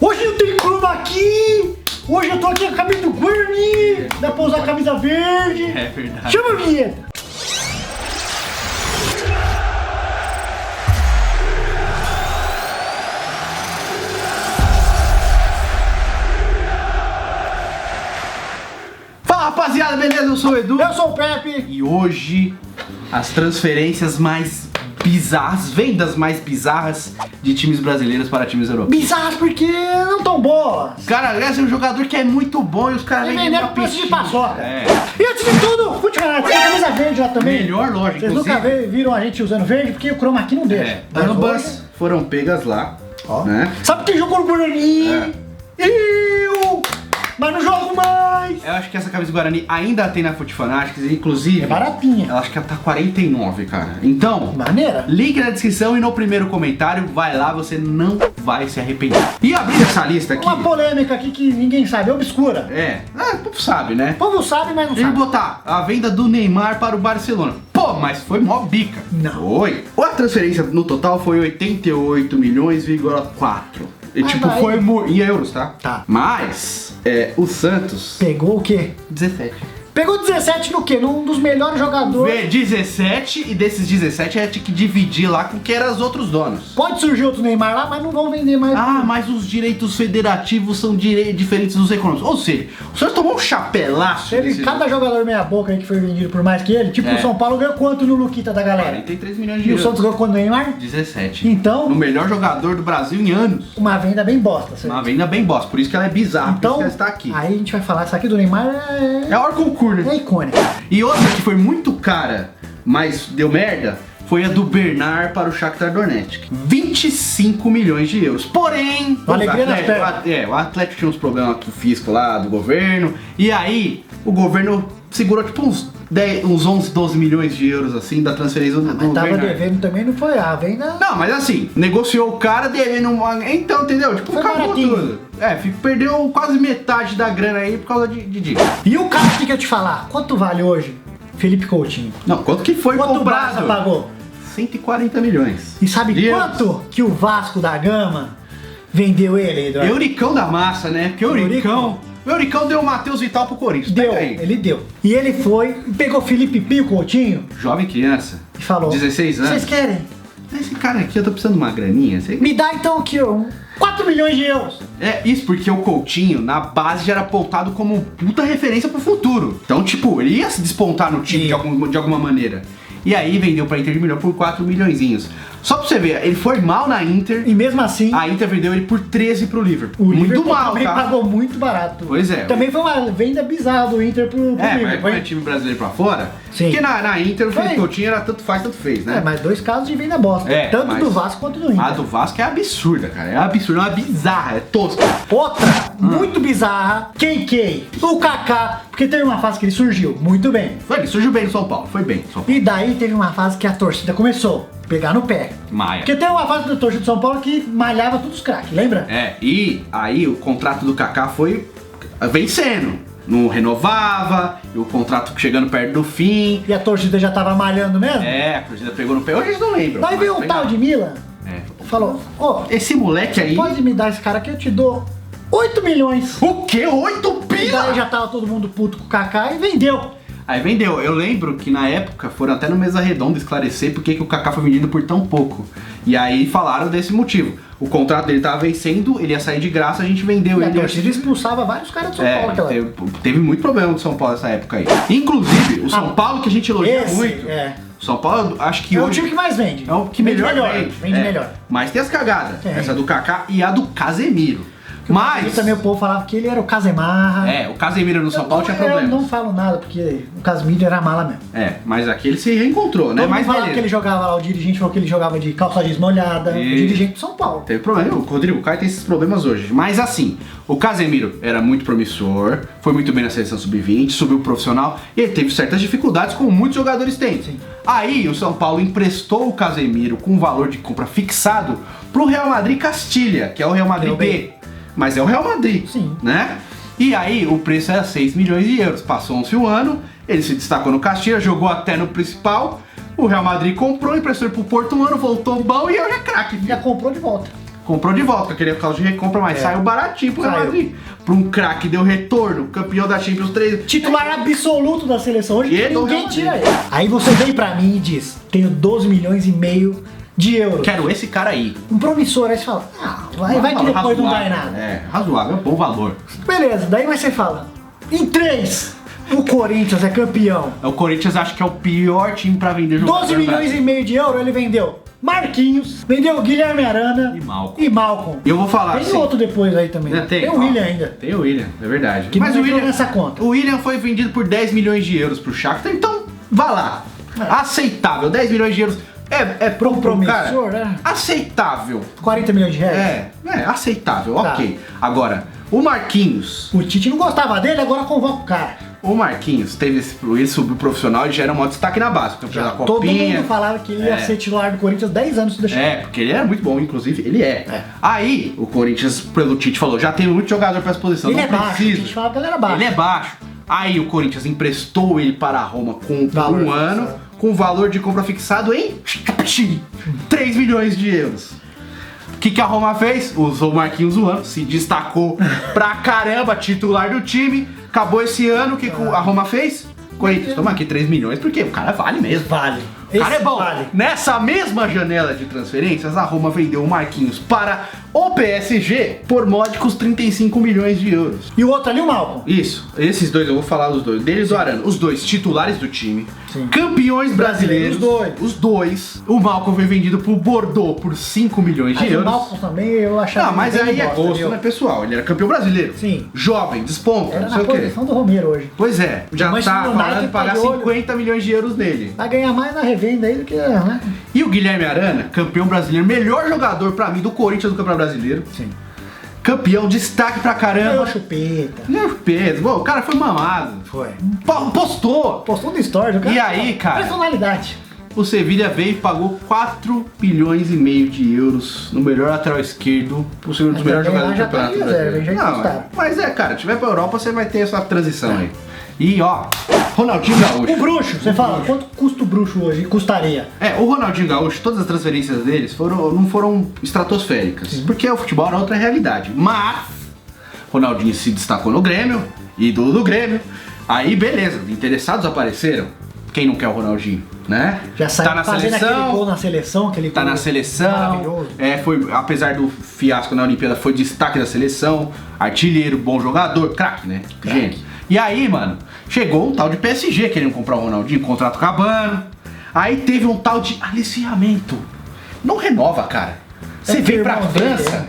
Hoje não tem croma aqui! Hoje eu tô aqui com a camisa do Guarani! Dá pra usar a camisa verde! É verdade. Chama a vinheta! Fala rapaziada, beleza? Eu sou o Edu. Eu sou o Pepe! E hoje as transferências mais bizarras, vendas mais bizarras de times brasileiros para times europeus. Bizarras porque não tão boas! Cara, esse é um jogador que é muito bom e os caras E vendem venderam uma preço de pichincha. paçoca! É. E antes de tudo, Futebol, tem a camisa verde lá também. Melhor loja, Vocês nunca inclusive. viram a gente usando verde porque o chroma aqui não deixa. É, Mas ambas hoje- foram pegas lá, Ó. né? Sabe quem jogou no Guarani? Eu! Mas não jogo mais! Eu acho que essa camisa do Guarani ainda tem na Fute Fanatics, inclusive. É baratinha. Eu acho que ela tá 49, cara. Então, Maneira? link na descrição e no primeiro comentário, vai lá, você não vai se arrepender. E abrindo essa lista aqui. Uma polêmica aqui que ninguém sabe, é obscura. O povo sabe, né? O povo sabe, mas não Ele sabe. botar a venda do Neymar para o Barcelona. Pô, mas foi mó bica. Não. Foi. A transferência no total foi 88 milhões,4. E Mas tipo, daí- foi em euros, tá? Tá. Mas, o Santos, Pegou o quê? 17. Pegou 17 no quê? Num dos melhores jogadores. Vê 17 e desses 17 a gente tinha que dividir lá com que eram os outros donos. Pode surgir outro Neymar lá, mas não vão vender mais. Ah, mas os direitos federativos são diferentes dos econômicos. Ou seja, o senhor tomou um chapelaço. Teve desse cada jogador meia boca aí que foi vendido por mais que ele. Tipo, É. o São Paulo ganhou quanto no Luquita da galera? 43 milhões de E o euros. Santos ganhou quanto no Neymar? 17. Então- No melhor jogador do Brasil em anos. Uma venda bem bosta. Certo? Uma venda bem bosta, por isso que ela é bizarra, por Então, isso que ela está aqui. aí a gente vai falar, essa aqui do Neymar É a hora concurso, é né? icônica. E outra que foi muito cara, mas deu merda, foi a do Bernard para o Shakhtar Donetsk. 25 milhões de euros. Porém, Alegria nas pernas. o Atlético tinha uns problemas com o fisco lá do governo. E aí, o governo segurou tipo uns 11, 12 milhões de euros assim da transferência do Mas tava Bernard. devendo também, não foi a venda. Não, mas assim, negociou o cara devendo uma. Então, entendeu? Tipo, Foi acabou baratinho. tudo. Perdeu quase metade da grana aí por causa de dívida. E o cara que eu te falar, quanto vale hoje? Felipe Coutinho. Não, quanto que foi Quanto o comprado? Barça pagou? 140 milhões. E sabe De euros. quanto que o Vasco da Gama vendeu ele, Eduardo? Euricão da massa, né? Porque Euricão. O Euricão deu o Matheus Vital pro Corinthians. Deu, Pega aí. ele deu. E ele foi, pegou Felipe Pio Coutinho Jovem criança. e falou: 16 anos. Vocês querem? Esse cara aqui, eu tô precisando de uma graninha. Me dá então aqui, ó, 4 milhões de euros. É isso porque o Coutinho, na base, já era apontado como puta referência pro futuro. Então, tipo, ele ia se despontar no time de alguma maneira. E aí vendeu pra Inter de Milão por 4 milhõezinhos. Só pra você ver, ele foi mal na Inter. E mesmo assim, A Inter vendeu ele por 13 pro Liverpool. o Muito Liverpool mal, também tá? pagou muito barato. Pois é. Também foi uma venda bizarra do Inter pro Mas Liverpool. como é time brasileiro pra fora, Sim. porque na Inter o Felipe Foi. Coutinho era tanto faz, tanto fez, né? É, mas dois casos de venda bosta. É, Tanto mas do Vasco quanto do Inter. A do Vasco é absurda, cara. É absurda, é uma bizarra, é tosca. Outra, muito bizarra, KK, o Kaká, porque teve uma fase que ele surgiu muito bem. Ele surgiu bem no São Paulo, foi bem no São Paulo. E daí teve uma fase que a torcida começou a pegar no pé. Maia. Porque tem uma fase da torcida do São Paulo que malhava todos os craques, lembra? E aí o contrato do Kaká foi vencendo. Não renovava, e o contrato chegando perto do fim. E a torcida já tava malhando mesmo. A torcida pegou no pé. Hoje eles não lembram. Daí mas veio um pegava. tal de Milan, falou, ó, Esse moleque aí. pode me dar esse cara aqui, eu te dou 8 milhões. O quê? 8 E daí pila? já tava todo mundo puto com o Kaká e vendeu. Aí vendeu. Eu lembro que na época foram até no Mesa Redonda esclarecer por que o Kaká foi vendido por tão pouco. E aí falaram desse motivo. O contrato dele tava vencendo, ele ia sair de graça, a gente vendeu E a ele. torcida expulsava vários caras do São Paulo naquela época. teve muito problema com o São Paulo nessa época aí. Inclusive, o São Paulo que a gente elogia Esse, muito. é. O São Paulo, acho que É o hoje time que mais vende. é o que melhor vende. Vende melhor. Mas tem as cagadas. Tem. Essa do Kaká e a do Casemiro. E Mas também o povo falava que ele era o Casemarra. o Casemiro no São Paulo tinha Eu problemas. não falo nada, porque o Casemiro era mala mesmo. Mas aqui ele se reencontrou, né? Todo mundo Mas falava beleza. que ele jogava lá, o dirigente falou que ele jogava de calça jeans molhada, o dirigente do São Paulo. Teve problema, o Rodrigo Caio tem esses problemas hoje. Mas assim, o Casemiro era muito promissor, foi muito bem na seleção sub-20, subiu pro profissional e ele teve certas dificuldades, como muitos jogadores têm. Sim. Aí o São Paulo emprestou o Casemiro com um valor de compra fixado pro Real Madrid Castilha, que é o Real Madrid Deu B. bem. Mas é o Real Madrid, Sim. né? E aí o preço era 6 milhões de euros. Passou-se um ano, ele se destacou no Castilha, jogou até no principal. O Real Madrid comprou, emprestou ele pro Porto um ano, voltou bom e hoje é craque, Já filho. comprou de volta. comprou de volta, aquele causa de recompra, mas saiu baratinho pro Real Saiu. Madrid. Pra um craque deu retorno, campeão da Champions 3. Titular absoluto da seleção hoje, E que é do ninguém Real tira ele. Aí você vem pra mim e diz, tenho 12 milhões e meio de euros. Quero esse cara aí. Um promissor, aí você fala, vai que depois não dá em nada. É, razoável, é um bom valor. Beleza, daí você fala, em 3, o Corinthians é campeão. O Corinthians acho que é o pior time pra vender jogador. 12 milhões e meio de euros ele vendeu Marquinhos, vendeu Guilherme Arana E Malcom. Malcom. E eu vou falar Tem assim. outro depois aí também. Tem o William ainda. Tem o William, é verdade. Que Mas não o entrou William nessa conta. O William foi vendido por 10 milhões de euros pro Shakhtar, então vá lá. Aceitável, 10 milhões de euros. É pro Promissor, cara. né? Aceitável. 40 milhões de reais. É aceitável, Tá. ok. Agora, o Marquinhos. O Tite não gostava dele, agora convoca o cara. O Marquinhos teve ele subiu profissional e já era um maior destaque na base. Campeão da Todo Copinha. mundo falava que ele ia ser titular do Corinthians 10 anos se deixar. É, porque ele era muito bom, inclusive, ele é. Aí, o Corinthians, pelo Tite, falou, já tem muito jogador pra essa posição, Ele não é baixo, precisa. a gente falava que ele era baixo. Ele é baixo. Aí o Corinthians emprestou ele para a Roma com Valor um ano, fixado. com valor de compra fixado em 3 milhões de euros. O que a Roma fez? Usou o Marquinhos um ano, se destacou pra caramba, titular do time. Acabou esse ano, o que a Roma fez? Corinthians, toma aqui 3 milhões, porque o cara vale mesmo. Vale. O cara é bom. Vale. Nessa mesma janela de transferências, a Roma vendeu o Marquinhos para o PSG por módicos 35 milhões de euros. E o outro ali, o Malcom. Isso, esses dois, eu vou falar dos dois. Deles do Arana, os dois titulares do time, Sim. campeões brasileiros, Os dois. O Malcom foi vendido pro Bordeaux por 5 milhões de Mas o euros. Malcom também eu achava. Ah, mas bem aí é bosta, gosto, viu? né, pessoal? Ele era campeão brasileiro. Sim. Jovem, desponta, Era não na sei o quê. posição do Romero hoje. Pois é, já Mas tá o United falando de pagar tá de olho. 50 milhões de euros nele. Vai ganhar mais na revenda aí do que, né? E o Guilherme Arana, campeão brasileiro, melhor jogador pra mim do Corinthians do Campeonato Brasileiro. Sim. Campeão, destaque pra caramba. Ganhou chupeta. Meu peso, bom, o cara foi mamado. Foi. Postou. Postou no story, o cara. E aí, cara? Personalidade. O Sevilha veio e pagou 4 milhões e meio de euros no melhor lateral esquerdo, possível um dos Mas melhores também jogadores do lá já tá campeonato em reserva, brasileiro. já Não, encostaram. mas cara, tiver pra Europa, você vai ter essa transição aí. E ó, Ronaldinho Gaúcho. O bruxo, você fala, quanto custa o bruxo hoje? Custaria? O Ronaldinho Gaúcho, todas as transferências deles não foram estratosféricas, porque o futebol era outra realidade. Mas Ronaldinho se destacou no Grêmio, ídolo do Grêmio. Aí beleza, interessados apareceram. Quem não quer o Ronaldinho, né? Já saiu tá na fazendo aquele gol seleção. na seleção, aquele Tá gol na seleção, maravilhoso. foi, apesar do fiasco na Olimpíada, foi destaque da seleção, artilheiro, bom jogador, craque, né? Craque. Gênio. E aí, mano, chegou um tal de PSG querendo comprar o Ronaldinho, contrato acabando. Aí teve um tal de aliciamento. Não renova, cara. Você É vem pra irmão dele, França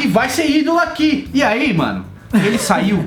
e vai ser ídolo aqui. E aí, mano, ele saiu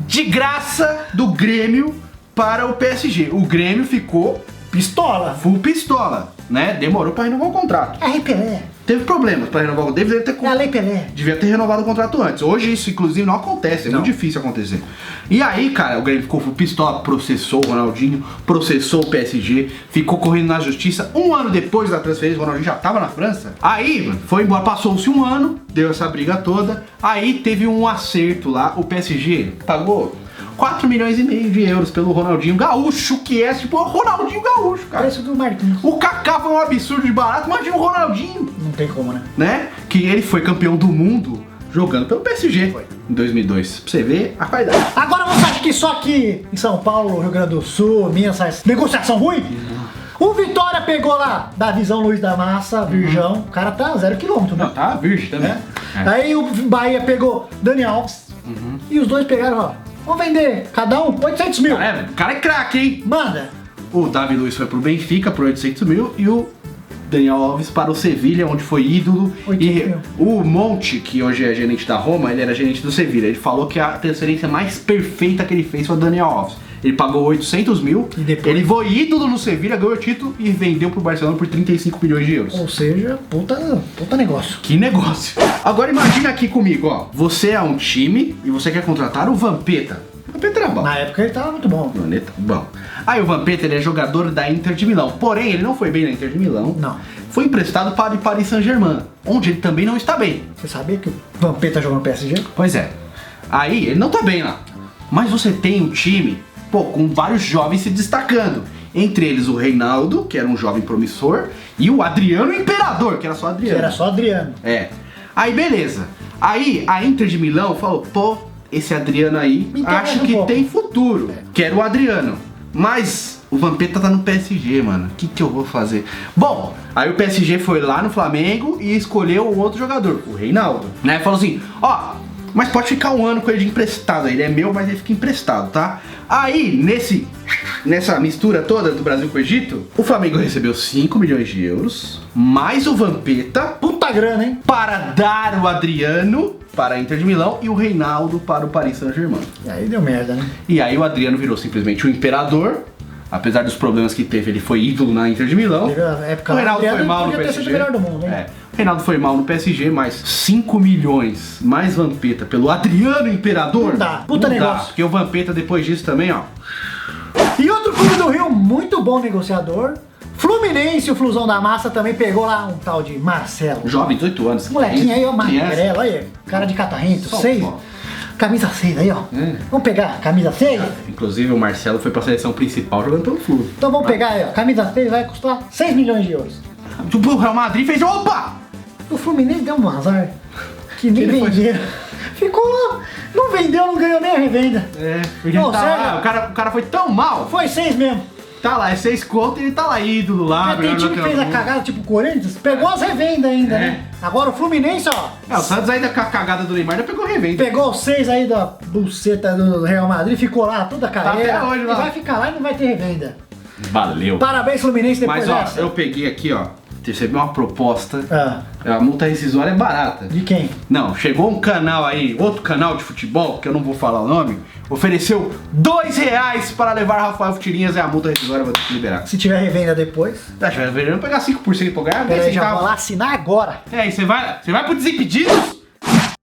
de graça do Grêmio para o PSG. O Grêmio ficou Pistola. full pistola, né? Demorou pra renovar o contrato. É a Lei Pelé. Teve problemas pra renovar o contrato. É a Lei Pelé. Devia ter renovado o contrato antes. Hoje isso, inclusive, não acontece. É Não. muito difícil acontecer. E aí, cara, o Grêmio ficou full pistola, processou o Ronaldinho, processou o PSG, ficou correndo na justiça. Um ano depois da transferência, o Ronaldinho já tava na França. Aí, mano, foi embora. Passou-se um ano, deu essa briga toda. Aí teve um acerto lá. O PSG pagou 4 milhões e meio de euros pelo Ronaldinho Gaúcho, que é tipo o Ronaldinho Gaúcho, cara. Preço do Marquinhos. O Kaká foi um absurdo de barato, imagina o Ronaldinho, Não tem como, né? né? Que ele foi campeão do mundo jogando pelo PSG Foi. em 2002. Pra você ver a qualidade. Agora você acha que só aqui em São Paulo, Rio Grande do Sul, Minas, essa negociação ruim? O Vitória pegou lá da Visão Luiz da Massa, Virgão. O cara tá 0 km, né? Tá virgem também. É. Aí o Bahia pegou Dani Alves. E os dois pegaram, ó. Vamos vender cada um 800 mil. O cara é craque, hein? Manda. O Davi Luiz foi pro Benfica por 800 mil e o Daniel Alves para o Sevilha, onde foi ídolo. 800 E mil. o Monte, que hoje é gerente da Roma, ele era gerente do Sevilha. Ele falou que a transferência mais perfeita que ele fez foi o Daniel Alves. Ele pagou 800 mil, E depois? ele foi ídolo no Sevilha, ganhou o título e vendeu pro Barcelona por 35 milhões de euros. Ou seja, puta negócio. Que negócio. Agora imagina aqui comigo, ó. Você é um time e você quer contratar o Vampeta. O Vampeta era bom. Na época ele tava muito bom. Planeta bom. Aí o Vampeta, ele é jogador da Inter de Milão. Porém, ele não foi bem na Inter de Milão. Não. Foi emprestado para o Paris Saint-Germain, onde ele também não está bem. Você sabia que o Vampeta jogou no PSG? Pois é. Aí, ele não tá bem lá. Mas você tem um time, pô, com vários jovens se destacando. Entre eles o Reinaldo, que era um jovem promissor, e o Adriano Imperador, que era só Que Adriano. era só Adriano. É. Aí beleza. Aí a Inter de Milão falou, pô, esse Adriano aí, acho que tem futuro. Quero o Adriano. Mas o Vampeta tá no PSG, mano. O que eu vou fazer? Bom, aí o PSG foi lá no Flamengo e escolheu um outro jogador, o Reinaldo. Né? Falou assim, ó, mas pode ficar um ano com ele de emprestado. Ele é meu, mas ele fica emprestado, tá? Aí, nessa mistura toda do Brasil com o Egito, o Flamengo recebeu 5 milhões de euros, mais o Vampeta, Puta grana, hein? para dar o Adriano para a Inter de Milão e o Reinaldo para o Paris Saint-Germain. E aí deu merda, né? E aí o Adriano virou simplesmente o imperador. Apesar dos problemas que teve, ele foi ídolo na Inter de Milão. O Reinaldo foi mal no PSG. Melhor do mundo, hein? O Reinaldo foi mal no PSG, mas 5 milhões mais Vampeta pelo Adriano Imperador. Não dá, puta não negócio. Dá, porque o Vampeta depois disso também, ó. E outro clube do Rio, muito bom negociador. Fluminense, o Flusão da Massa, também pegou lá um tal de Marcelo. Jovem, 18 anos. Esse molequinho aí, ó, magrelo, aí, cara de catarrento, 6. Camisa 6 aí, ó. Vamos pegar a camisa 6? Inclusive o Marcelo foi pra seleção principal jogando pelo Flu. Então vamos pegar aí, ó. Camisa 6 vai custar 6 milhões de euros. O Real Madrid fez, opa! O Fluminense deu um azar. Que nem venderam. Ficou lá. Não vendeu, não ganhou nem a revenda. Porque Não, tá sério? lá, o cara foi tão mal. Foi 6 mesmo. Tá lá, é 6 conto e ele tá lá ídolo lá. Tem time que fez a cagada, tipo o Corinthians, pegou as revendas ainda, né? Agora o Fluminense, ó. O Santos ainda com a cagada do Neymar já pegou revenda. Pegou 6 aí da buceta do Real Madrid, ficou lá toda a carreira. até hoje lá. E vai ficar lá e não vai ter revenda. Valeu. Parabéns, Fluminense, depois Mas ó, dessa. eu peguei aqui, ó. Recebi uma proposta. Ah, A multa rescisória é barata. de quem? Não, chegou um canal aí, outro canal de futebol, que eu não vou falar o nome, ofereceu R$2 para levar Rafael Tirinhas e a multa rescisória eu vou ter que liberar. Se tiver revenda depois. Tá, vai pegar 5% pra ganhar, Peraí, 10 já vou centavos. lá assinar agora. É, e você vai pro Desimpedidos?